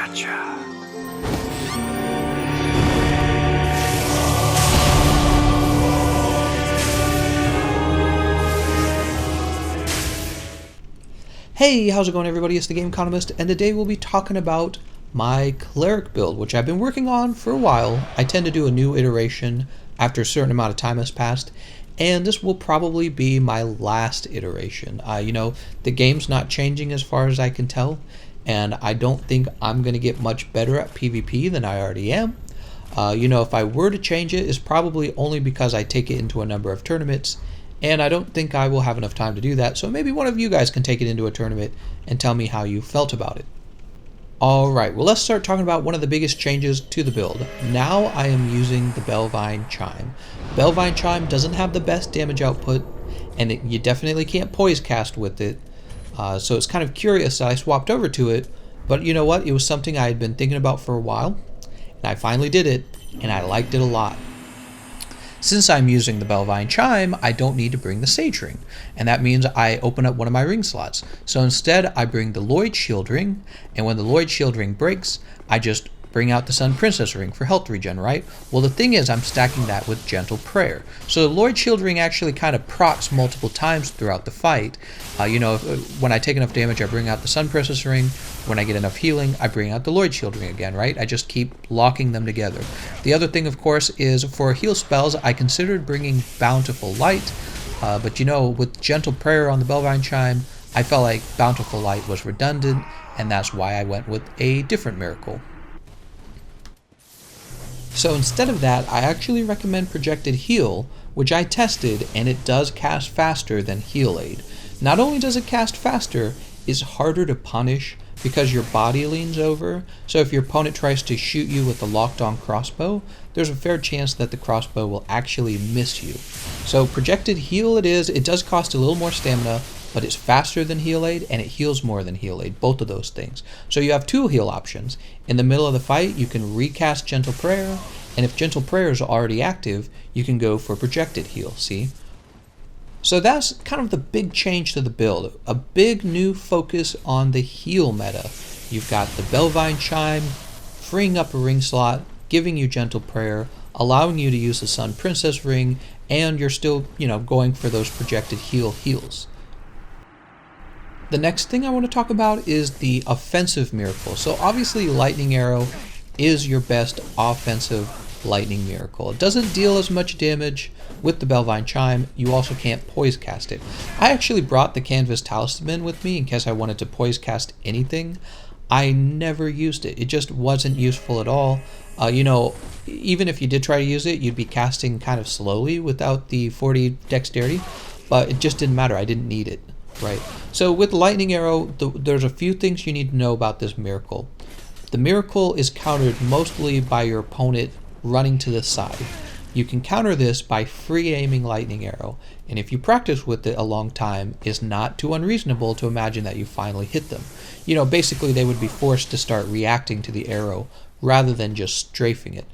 Gotcha. Hey, how's it going everybody? It's Thegameconomist, and today we'll be talking about my Cleric build, which I've been working on for a while. I tend to do a new iteration after a certain amount of time has passed, and this will probably be my last iteration. The game's not changing as far as I can tell, and I don't think I'm going to get much better at PvP than I already am. If I were to change it, it's probably only because I take it into a number of tournaments, and I don't think I will have enough time to do that, so maybe one of you guys can take it into a tournament and tell me how you felt about it. Alright, well let's start talking about one of the biggest changes to the build. Now I am using the Bellvine Chime. Bellvine Chime doesn't have the best damage output, and you definitely can't poise cast with it, so it's kind of curious that I swapped over to it, but you know what, it was something I had been thinking about for a while, and I finally did it, and I liked it a lot. Since I'm using the Bellvine Chime, I don't need to bring the Sage Ring, and that means I open up one of my ring slots. So instead, I bring the Lloyd Shield Ring, and when the Lloyd Shield Ring breaks, I just bring out the Sun Princess Ring for health regen, right? Well, the thing is, I'm stacking that with Gentle Prayer. So the Lloyd Shield Ring actually kind of procs multiple times throughout the fight. When I take enough damage, I bring out the Sun Princess Ring. When I get enough healing, I bring out the Lloyd Shield Ring again, right? I just keep locking them together. The other thing, of course, is for heal spells, I considered bringing Bountiful Light, but with Gentle Prayer on the Bellvine Chime, I felt like Bountiful Light was redundant, and that's why I went with a different miracle. So instead of that, I actually recommend Projected Heal, which I tested, and it does cast faster than Heal Aid. Not only does it cast faster, it's harder to punish because your body leans over, so if your opponent tries to shoot you with a locked-on crossbow, there's a fair chance that the crossbow will actually miss you. So Projected Heal it is, it does cost a little more stamina, but it's faster than Heal Aid, and it heals more than Heal Aid, both of those things. So you have two heal options. In the middle of the fight, you can recast Gentle Prayer, and if Gentle Prayer is already active, you can go for Projected Heal, see? So that's kind of the big change to the build, a big new focus on the heal meta. You've got the Bellvine Chime, freeing up a ring slot, giving you Gentle Prayer, allowing you to use the Sun Princess Ring, and you're still, going for those projected heals. The next thing I want to talk about is the offensive miracle. So obviously Lightning Arrow is your best offensive lightning miracle. It doesn't deal as much damage with the Bellvine Chime. You also can't poise cast it. I actually brought the Canvas Talisman with me in case I wanted to poise cast anything. I never used it. It just wasn't useful at all. Even if you did try to use it, you'd be casting kind of slowly without the 40 dexterity, but it just didn't matter. I didn't need it. Right. So with Lightning Arrow, there's a few things you need to know about this miracle. The miracle is countered mostly by your opponent running to the side. You can counter this by free aiming Lightning Arrow, and if you practice with it a long time, it's not too unreasonable to imagine that you finally hit them. Basically they would be forced to start reacting to the arrow rather than just strafing it.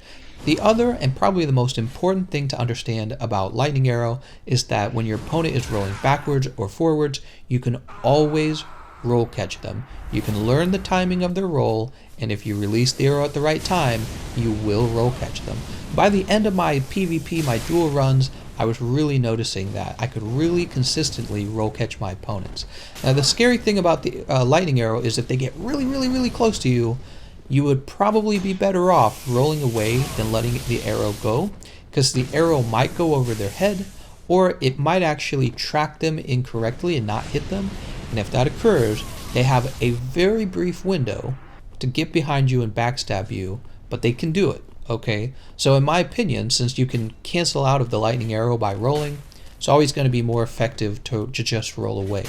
The other, and probably the most important thing to understand about Lightning Arrow is that when your opponent is rolling backwards or forwards, you can always roll catch them. You can learn the timing of their roll, and if you release the arrow at the right time, you will roll catch them. By the end of my PvP, my duel runs, I was really noticing that. I could really consistently roll catch my opponents. Now the scary thing about the Lightning Arrow is if they get really close to you, you would probably be better off rolling away than letting the arrow go, because the arrow might go over their head, or it might actually track them incorrectly and not hit them, and if that occurs, they have a very brief window to get behind you and backstab you, but they can do it, okay? So in my opinion, since you can cancel out of the Lightning Arrow by rolling, it's always going to be more effective to just roll away.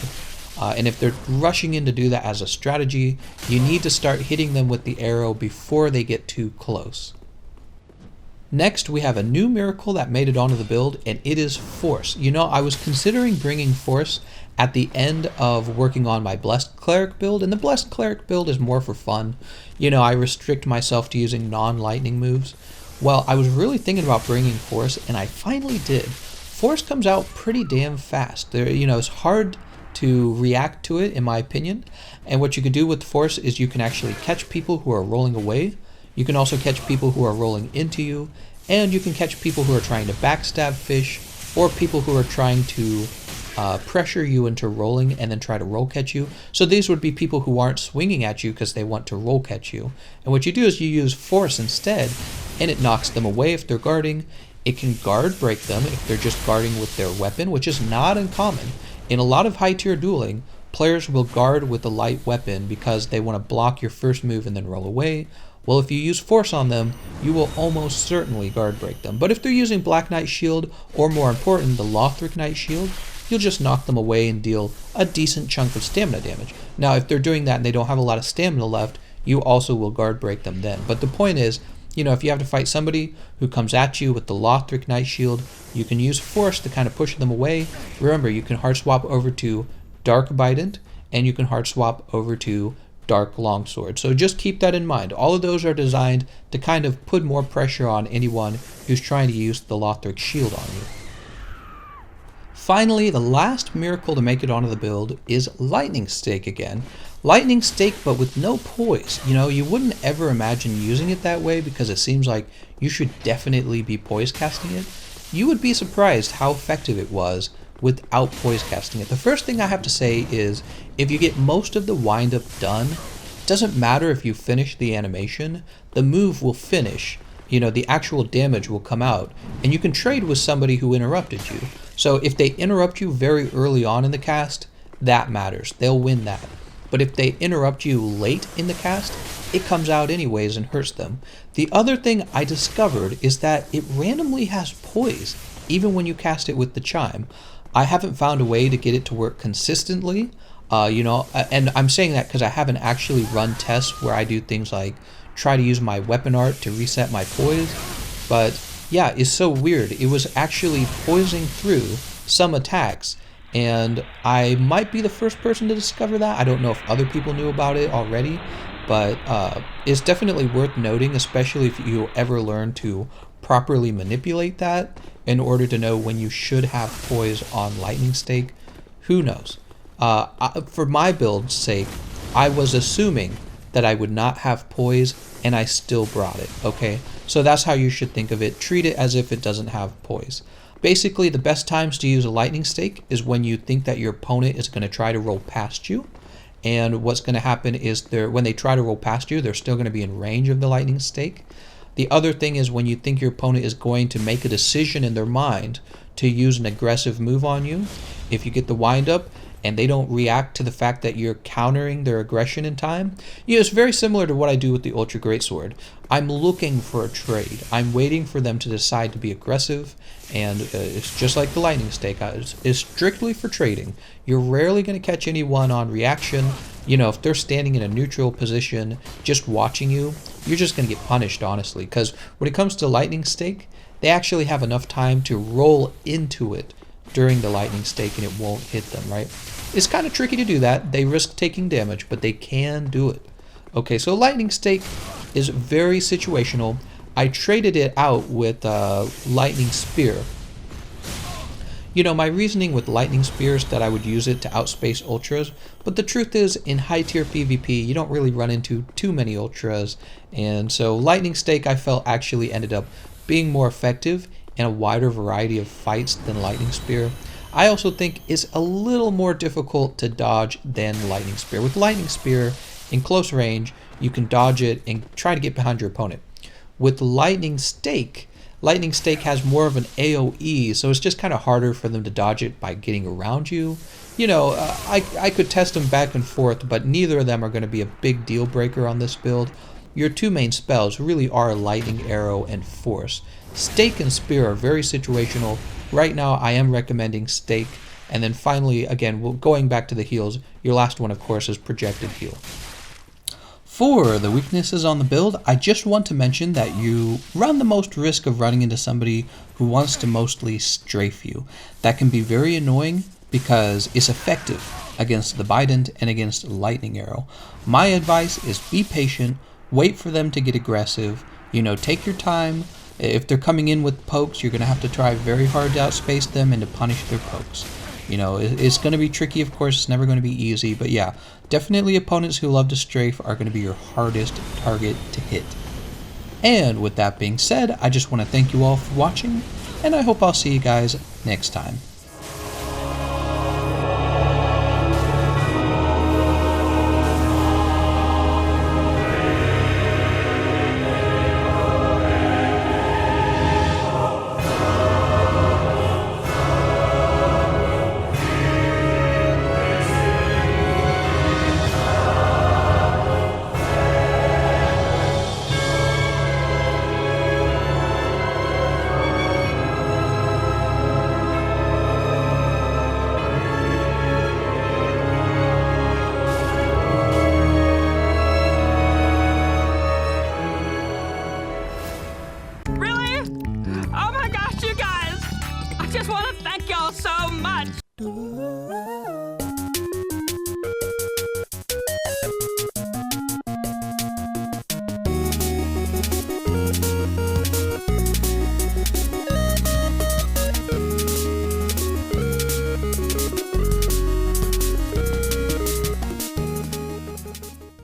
And if they're rushing in to do that as a strategy, you need to start hitting them with the arrow before they get too close. Next, we have a new miracle that made it onto the build, and it is Force. I was considering bringing Force at the end of working on my Blessed Cleric build, and the Blessed Cleric build is more for fun. I restrict myself to using non-lightning moves. Well, I was really thinking about bringing Force, and I finally did. Force comes out pretty damn fast. It's hard to react to it, in my opinion. And what you can do with force is you can actually catch people who are rolling away. You can also catch people who are rolling into you, and you can catch people who are trying to backstab fish, or people who are trying to pressure you into rolling and then try to roll catch you. So these would be people who aren't swinging at you because they want to roll catch you. And what you do is you use force instead, and it knocks them away if they're guarding. It can guard break them if they're just guarding with their weapon, which is not uncommon. In a lot of high tier dueling, players will guard with a light weapon because they want to block your first move and then roll away. Well, if you use force on them, you will almost certainly guard break them. But if they're using Black Knight Shield, or more important, the Lothric Knight Shield, you'll just knock them away and deal a decent chunk of stamina damage. Now, if they're doing that and they don't have a lot of stamina left, you also will guard break them then. But the point is, if you have to fight somebody who comes at you with the Lothric Knight Shield, you can use force to kind of push them away. Remember, you can hard swap over to Dark Bident, and you can hard swap over to Dark Longsword. So just keep that in mind. All of those are designed to kind of put more pressure on anyone who's trying to use the Lothric Shield on you. Finally, the last miracle to make it onto the build is Lightning Stake again. Lightning Stake, but with no poise. You wouldn't ever imagine using it that way because it seems like you should definitely be poise casting it. You would be surprised how effective it was without poise casting it. The first thing I have to say is, if you get most of the windup done, it doesn't matter if you finish the animation, the move will finish. The actual damage will come out, and you can trade with somebody who interrupted you. So if they interrupt you very early on in the cast, that matters. They'll win that. But if they interrupt you late in the cast, it comes out anyways and hurts them. The other thing I discovered is that it randomly has poise, even when you cast it with the chime. I haven't found a way to get it to work consistently, and I'm saying that because I haven't actually run tests where I do things like try to use my weapon art to reset my poise. But yeah, it's so weird. It was actually poising through some attacks, and I might be the first person to discover that. I don't know if other people knew about it already, but it's definitely worth noting, especially if you ever learn to properly manipulate that in order to know when you should have poise on Lightning Stake. Who knows? For my build's sake, I was assuming that I would not have poise, and I still brought it, okay? So that's how you should think of it. Treat it as if it doesn't have poise. Basically, the best times to use a Lightning Stake is when you think that your opponent is going to try to roll past you. And what's going to happen is when they try to roll past you, they're still going to be in range of the Lightning Stake. The other thing is when you think your opponent is going to make a decision in their mind to use an aggressive move on you. If you get the wind up and they don't react to the fact that you're countering their aggression in time, it's very similar to what I do with the Ultra Greatsword. I'm looking for a trade. I'm waiting for them to decide to be aggressive, and it's just like the Lightning Stake. It's strictly for trading. You're rarely going to catch anyone on reaction. If they're standing in a neutral position just watching you, you're just going to get punished, honestly, because when it comes to Lightning Stake, they actually have enough time to roll into it during the Lightning Stake and it won't hit them, right? It's kind of tricky to do that. They risk taking damage, but they can do it. Okay, so Lightning Stake is very situational. I traded it out with Lightning Spear. My reasoning with Lightning Spear is that I would use it to outspace Ultras, but the truth is, in high tier PvP, you don't really run into too many Ultras, and so Lightning Stake I felt actually ended up being more effective in a wider variety of fights than Lightning Spear. I also think it's a little more difficult to dodge than Lightning Spear. With Lightning Spear, in close range, you can dodge it and try to get behind your opponent. With Lightning Stake has more of an AoE, so it's just kind of harder for them to dodge it by getting around you. I could test them back and forth, but neither of them are going to be a big deal breaker on this build. Your two main spells really are Lightning Arrow and Force. Stake and Spear are very situational. Right now, I am recommending Stake. And then finally, again, going back to the heals, your last one, of course, is Projected Heal. For the weaknesses on the build, I just want to mention that you run the most risk of running into somebody who wants to mostly strafe you. That can be very annoying because it's effective against the Bident and against Lightning Arrow. My advice is be patient, wait for them to get aggressive, take your time. If they're coming in with pokes, you're going to have to try very hard to outspace them and to punish their pokes. You know, it's going to be tricky, of course. It's never going to be easy. But yeah, definitely opponents who love to strafe are going to be your hardest target to hit. And with that being said, I just want to thank you all for watching, and I hope I'll see you guys next time.